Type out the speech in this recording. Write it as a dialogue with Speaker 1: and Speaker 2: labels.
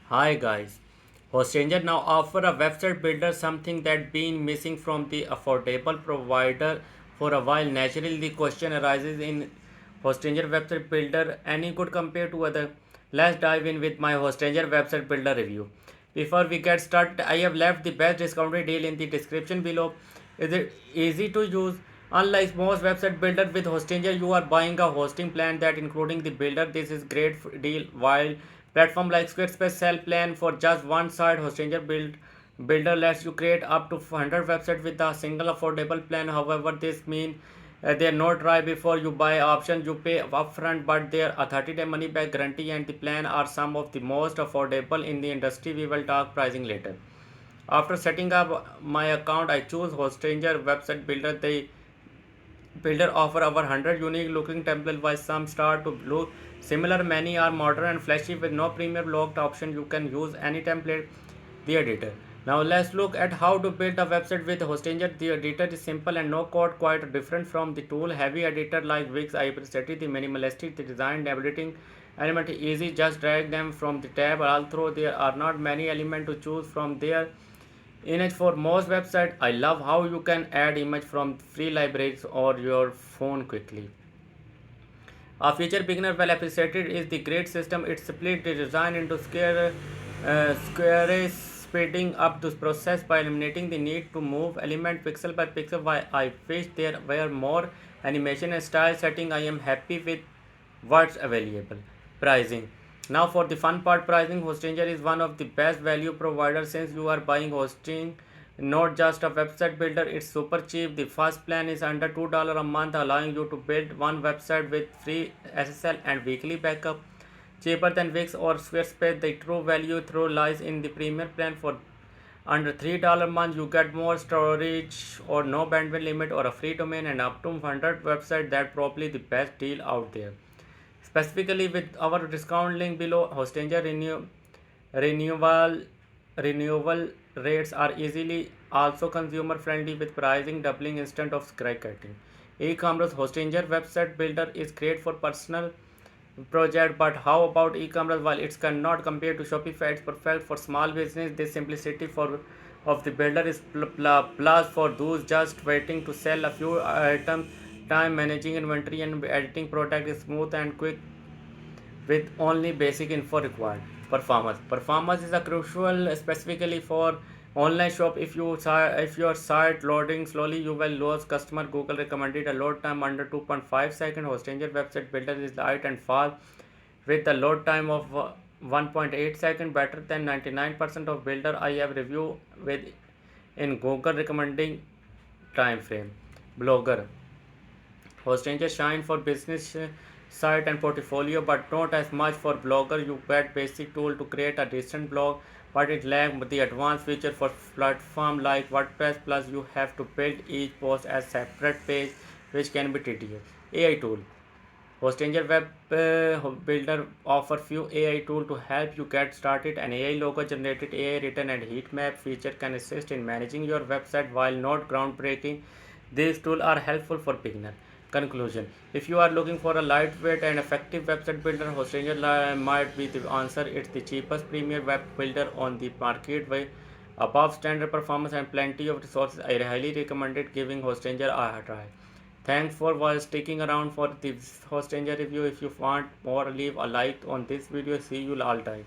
Speaker 1: Hi guys. HostEngine now offer a website builder, something that been missing from the affordable provider for a while. Naturally, the question arises in HostEngine website builder any good compared to other. Let's dive in with my HostEngine website builder review. Before we get started, I have left the best discounted deal in the description below. Is it easy to use? Unlike most website builder with Hostinger, you are buying a hosting plan that including the builder. This is great deal. While platform like Squarespace sell plan for just one site, Hostinger builder lets you create up to 100 websites with a single affordable plan. However, this means they are not try before you buy option you pay upfront, but there are 30-day money back guarantee and the plan are some of the most affordable in the industry. We will talk pricing later. After setting up my account, I choose Hostinger website builder. The builder offer over 100 unique looking templates while some start to look similar. Many are modern and flashy with no premium locked option. You can use any template. The editor. Now let's look at how to build a website with Hostinger. The editor is simple and no code, quite different from the tool heavy editor like Wix. I appreciated the minimalistic, the design, editing element easy. Just drag them from the tab. Although there are not many elements to choose from there, image for most website. I love how you can add image from free libraries or your phone quickly. A feature beginner well appreciated is the grid system. It split the design into squares, speeding up this process by eliminating the need to move element pixel by pixel. While I wish there were more animation and style setting, I am happy with what's available. Pricing. Now for the fun part, pricing. Hostinger is one of the best value providers since you are buying hosting, not just a website builder. It's super cheap. The first plan is under $2 a month, allowing you to build one website with free SSL and weekly backup. Cheaper than Wix or Squarespace. The true value through lies in the premium plan. For under $3 a month, you get more storage or no bandwidth limit or a free domain and up to 100 websites. That's probably the best deal out there. Specifically with our discount link below, Hostinger renewal renewal rates are easily also consumer friendly with pricing doubling instant of skyrocketing. E-commerce Hostinger website builder is great for personal project, but how about e-commerce? While it cannot compare to Shopify, it's perfect for small business. This simplicity for of the builder is plus for those just waiting to sell a few items. Time managing inventory and editing product is smooth and quick with only basic info required. Performance is a crucial, specifically for online shop. If your site loading slowly, you will lose customer. Google recommended a load time under 2.5 seconds. Hostinger website builder is light and fast with the load time of 1.8 seconds, better than 99% of builder I have reviewed with in Google recommending time frame. Blogger Hostinger shine for business site and portfolio, but not as much for blogger. You get basic tool to create a decent blog, but it lacks the advanced feature for platform like WordPress. Plus, you have to build each post as separate page, which can be tedious. AI tool. Hostinger Web Builder offer few AI tool to help you get started. An AI logo generated, AI written, and heat map feature can assist in managing your website while not groundbreaking. These tools are helpful for beginner. Conclusion: if you are looking for a lightweight and effective website builder, Hostinger might be the answer. It's the cheapest premier web builder on the market with above standard performance and plenty of resources. I highly recommend it giving Hostinger a try. Thanks for sticking around for this Hostinger review. If you want more, leave a like on this video. See you all time.